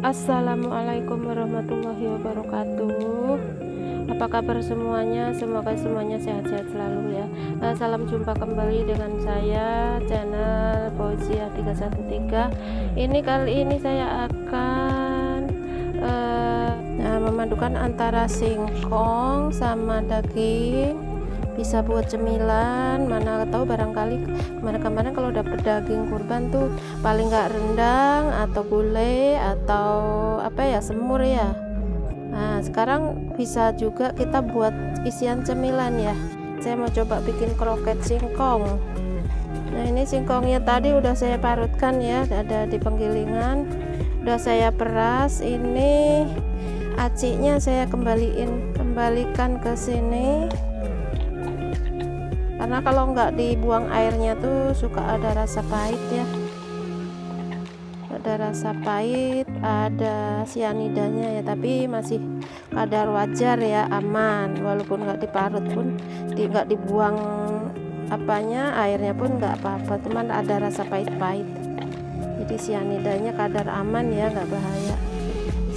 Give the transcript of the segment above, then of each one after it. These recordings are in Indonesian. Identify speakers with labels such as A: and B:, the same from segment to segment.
A: Assalamualaikum warahmatullahi wabarakatuh. Apa kabar semuanya? Semoga semuanya sehat-sehat selalu ya. Salam jumpa kembali dengan saya channel Fauzia 313. Kali ini saya akan memadukan antara singkong sama daging. Bisa buat cemilan, mana tahu barangkali kemarin-kemarin kalau dapet daging kurban tuh paling nggak rendang atau gulai atau apa ya, semur ya. Nah sekarang bisa juga kita buat isian cemilan ya. Saya mau coba bikin kroket singkong. Nah ini singkongnya tadi udah saya parutkan ya, ada di penggilingan, udah saya peras. Ini acinya saya kembalikan ke sini, karena kalau nggak dibuang airnya tuh suka ada rasa pahit ya, ada rasa pahit, ada sianidanya ya, tapi masih kadar wajar ya, aman. Walaupun nggak diparut pun nggak dibuang apanya, airnya pun nggak apa-apa, cuman ada rasa pahit-pahit. Jadi sianidanya kadar aman ya, nggak bahaya.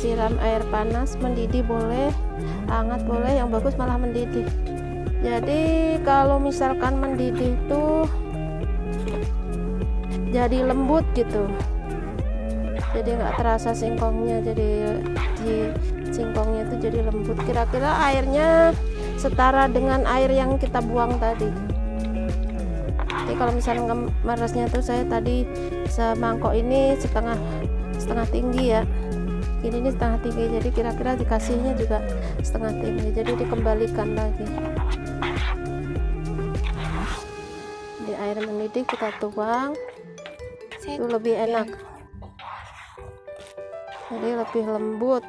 A: Siram air panas, mendidih boleh, hangat boleh, yang bagus malah mendidih. Jadi kalau misalkan mendidih tuh jadi lembut gitu, jadi nggak terasa singkongnya, jadi di singkongnya itu jadi lembut. Kira-kira airnya setara dengan air yang kita buang tadi. Jadi kalau misalnya merasnya tuh, saya tadi semangkok ini setengah tinggi ya, ini setengah tinggi, jadi kira-kira dikasihnya juga setengah tinggi, jadi dikembalikan lagi. Di air mendidih kita tuang, itu lebih enak, jadi lebih lembut.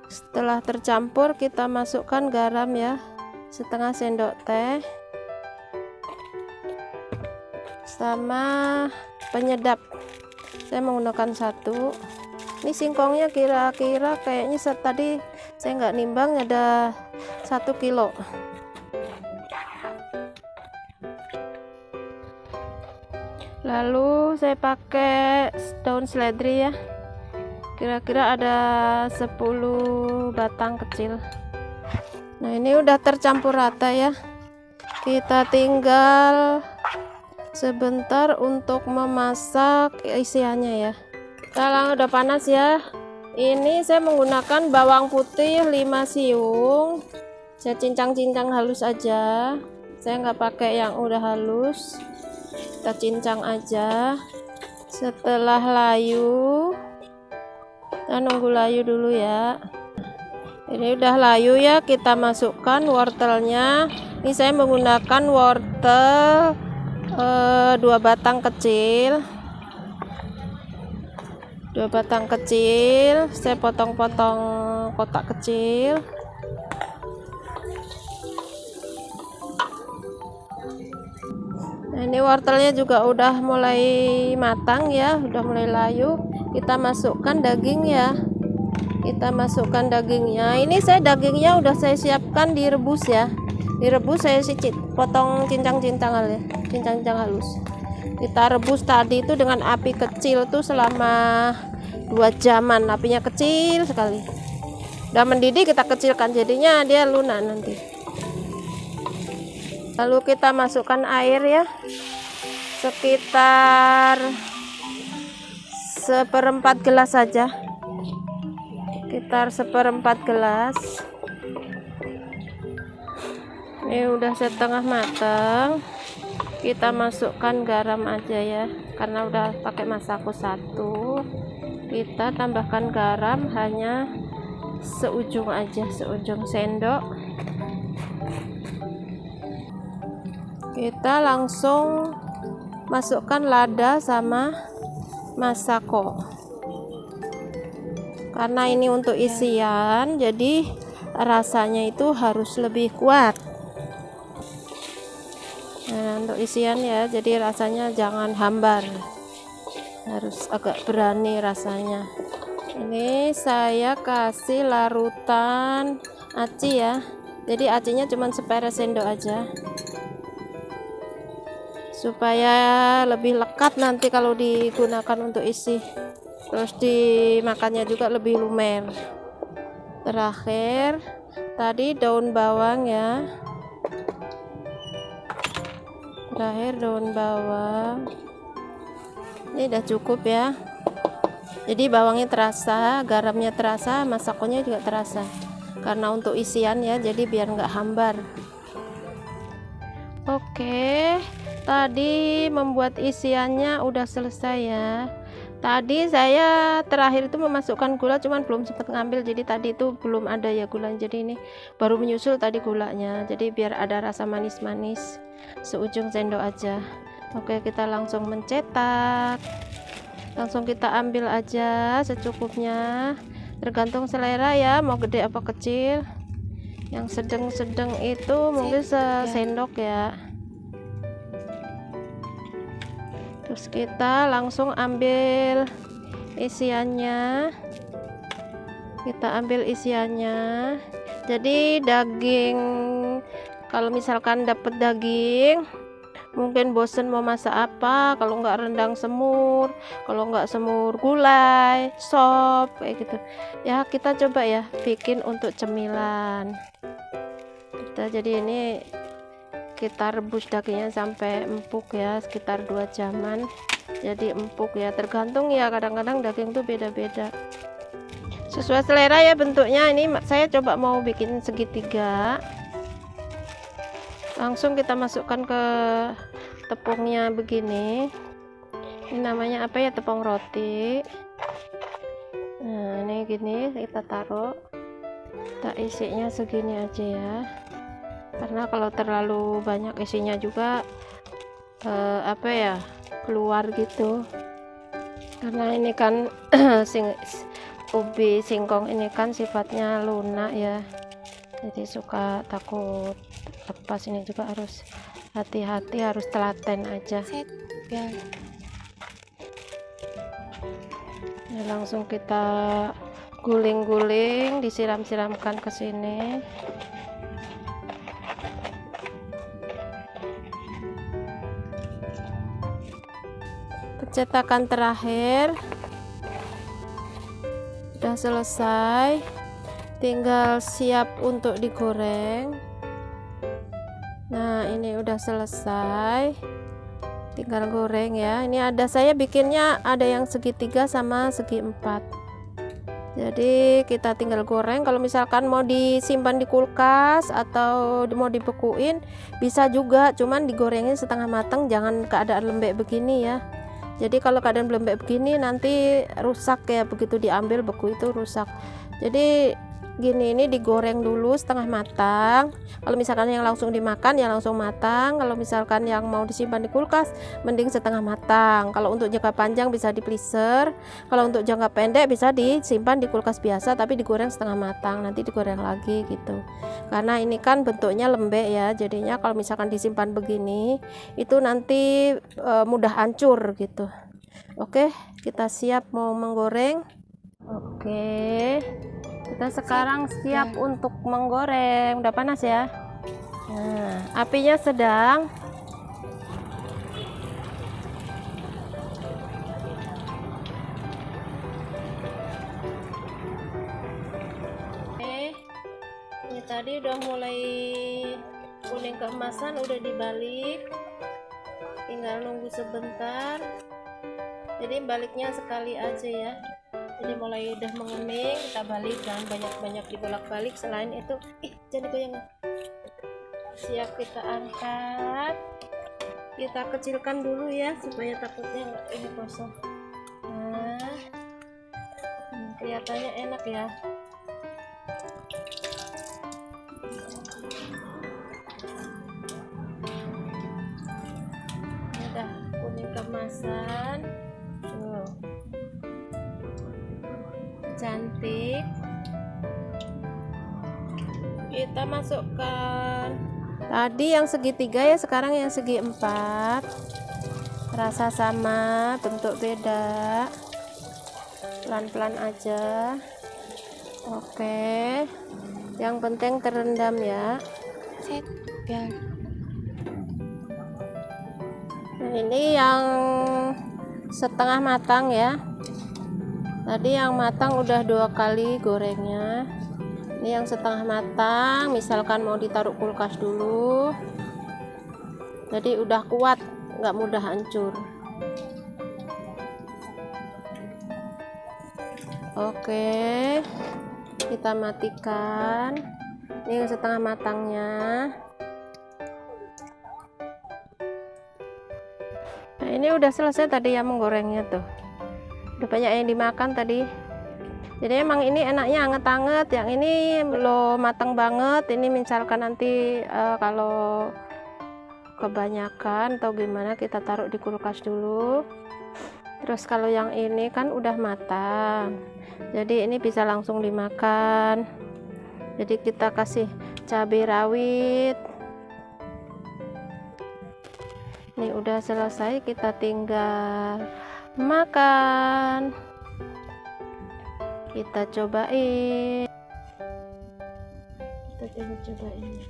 A: Setelah tercampur kita masukkan garam ya, setengah sendok teh, sama penyedap saya menggunakan 1. Ini singkongnya kira-kira kayaknya tadi saya nggak nimbang, ada 1 kilo. Lalu saya pakai daun seledri ya, kira-kira ada 10 batang kecil. Nah ini udah tercampur rata ya, kita tinggal sebentar untuk memasak isiannya ya. Sekarang udah panas ya. Ini saya menggunakan bawang putih 5 siung, saya cincang-cincang halus aja, saya nggak pakai yang udah halus, kita cincang aja. Setelah layu, kita nunggu layu dulu ya. Ini udah layu ya, kita masukkan wortelnya. Ini saya menggunakan wortel 2 batang kecil, 2 batang kecil, saya potong-potong kotak kecil. Nah, ini wortelnya juga udah mulai matang ya, udah mulai layu. Kita masukkan daging ya, kita masukkan dagingnya. Ini saya dagingnya udah saya siapkan direbus ya, direbus, saya potong cincang-cincang halus. Kita rebus tadi itu dengan api kecil tuh selama 2 jaman, apinya kecil sekali. Udah mendidih kita kecilkan, jadinya dia lunak nanti. Lalu kita masukkan air ya, sekitar 1/4 gelas saja, sekitar 1/4 gelas. Ini udah setengah matang, kita masukkan garam aja ya, karena udah pakai masako 1. Kita tambahkan garam hanya seujung aja, seujung sendok. Kita langsung masukkan lada sama masako, karena ini untuk isian, jadi rasanya itu harus lebih kuat. Nah, untuk isian ya, jadi rasanya jangan hambar, harus agak berani rasanya. Ini saya kasih larutan aci ya, jadi acinya cuma seperempat sendok aja, supaya lebih lekat nanti kalau digunakan untuk isi, terus dimakannya juga lebih lumer. Terakhir tadi daun bawang ya, terakhir daun bawang. Ini udah cukup ya, jadi bawangnya terasa, garamnya terasa, masakonya juga terasa karena untuk isian ya, jadi biar nggak hambar. Oke, tadi membuat isiannya udah selesai ya. Tadi saya terakhir itu memasukkan gula, cuman belum sempat ngambil, jadi tadi itu belum ada ya gula, jadi ini baru menyusul tadi gulanya, jadi biar ada rasa manis-manis seujung sendok aja. Oke, kita langsung mencetak, langsung kita ambil aja secukupnya, tergantung selera ya, mau gede apa kecil. Yang sedang-sedang itu mungkin sesendok ya. Terus kita langsung ambil isiannya, kita ambil isiannya. Jadi daging, kalau misalkan dapat daging mungkin bosen mau masak apa, kalau nggak rendang semur, kalau nggak semur gulai, sop kayak gitu ya, kita coba ya bikin untuk cemilan kita. Jadi ini kita rebus dagingnya sampai empuk ya, sekitar 2 jaman jadi empuk ya, tergantung ya, kadang-kadang daging tuh beda-beda sesuai selera ya bentuknya. Ini saya coba mau bikin segitiga, langsung kita masukkan ke tepungnya begini. Ini namanya apa ya, tepung roti. Nah ini gini, kita taruh, kita isinya segini aja ya, karena kalau terlalu banyak isinya juga apa ya, keluar gitu, karena ini kan ubi singkong ini kan sifatnya lunak ya, jadi suka takut lepas. Ini juga harus hati-hati, harus telaten aja. Nah, langsung kita guling-guling, disiram-siramkan ke sini. Cetakan terakhir udah selesai, tinggal siap untuk digoreng. Nah ini udah selesai, tinggal goreng ya. Ini ada, saya bikinnya ada yang segitiga sama segi 4, jadi kita tinggal goreng. Kalau misalkan mau disimpan di kulkas atau mau dibekuin bisa juga, cuman digorengin setengah matang, jangan keadaan lembek begini ya. Jadi kalau keadaan lembek begini nanti rusak ya, begitu diambil beku itu rusak. Jadi gini, ini digoreng dulu setengah matang. Kalau misalkan yang langsung dimakan ya langsung matang, kalau misalkan yang mau disimpan di kulkas mending setengah matang. Kalau untuk jangka panjang bisa di freezer, kalau untuk jangka pendek bisa disimpan di kulkas biasa tapi digoreng setengah matang, nanti digoreng lagi gitu. Karena ini kan bentuknya lembek ya, jadinya kalau misalkan disimpan begini itu nanti mudah hancur gitu. Oke, kita siap mau menggoreng. Oke, kita sekarang siap untuk menggoreng. Udah panas ya. Nah, apinya sedang. Oke, ini tadi udah mulai kuning keemasan, udah dibalik, tinggal nunggu sebentar. Jadi baliknya sekali aja ya, jadi mulai udah menguning kita balik, jangan banyak-banyak dibolak-balik. Selain itu jangan goyang. Siap, kita angkat, kita kecilkan dulu ya supaya takutnya nggak ini kosong. Nah kelihatannya enak ya. Ini udah kuning kemasan tuh, cantik. Kita masukkan tadi yang segitiga ya, sekarang yang segi 4, rasa sama, bentuk beda, pelan-pelan aja. Oke, yang penting terendam ya. Ini yang setengah matang ya. Tadi yang matang udah 2 kali gorengnya. Ini yang setengah matang, misalkan mau ditaruh kulkas dulu, jadi udah kuat, nggak mudah hancur. Oke, kita matikan. Ini yang setengah matangnya. Nah, ini udah selesai tadi ya menggorengnya tuh. Udah banyak yang dimakan tadi. Jadi emang ini enaknya anget-anget. Yang ini belum matang banget. Ini misalkan nanti kalau kebanyakan atau gimana kita taruh di kulkas dulu. Terus kalau yang ini kan udah matang. Jadi ini bisa langsung dimakan. Jadi kita kasih cabai rawit. Ini udah selesai, kita tinggal makan. Kita cobain. Kita tinggal cobain.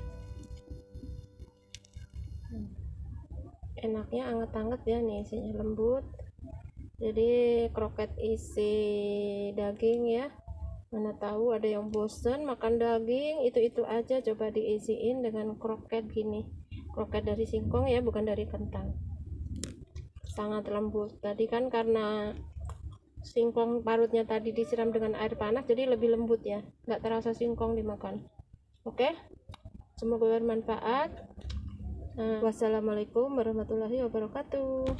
A: Enaknya anget-anget ya, nih isinya lembut. Jadi kroket isi daging ya. Mana tahu ada yang bosen makan daging, itu aja, coba diisiin dengan kroket gini. Kroket dari singkong ya, bukan dari kentang. Sangat lembut. Tadi kan karena singkong parutnya tadi disiram dengan air panas, jadi lebih lembut ya, nggak terasa singkong dimakan. Oke, semoga bermanfaat. Wassalamualaikum warahmatullahi wabarakatuh.